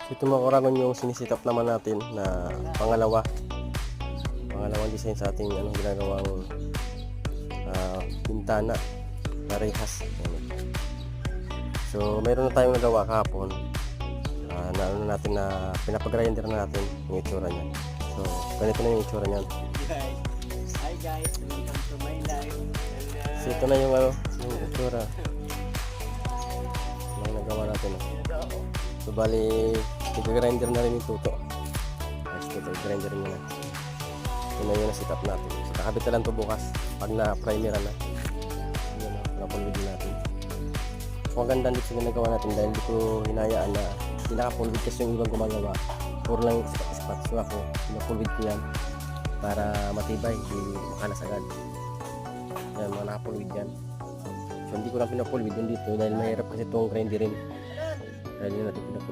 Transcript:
Ito mga kuragon yung sinisitap naman natin na pangalawang design sa ating ginagawang bintana na rehas. So mayroon na tayong nagawa kahapon na natin na pinapag-grinder na natin yung itsura niya. So ganito na yung itsura niyan. Hi guys, welcome to my life. So ito na yung yung itsura na nagawa natin. So bali i-grinder na rin yung tuto. Ito i-grinder nyo na. Ito na yung na-set up natin. So kakabit na lang ito bukas pag na-primeran na. Yun na, napulwid natin. So ang ganda dito sa ginagawa natin dahil hindi ko hinayaan na pinaka-pulwid kasi yung ibang gumagawa. Puro lang ispat. So ako, pinapulwid ko yan para matibay, hindi makalas agad. Yan, mga nakapulwid yan. So hindi ko lang pinapulwid yun dito dahil mahirap kasi itong grinderin. Dahil yun natin pinapulwid.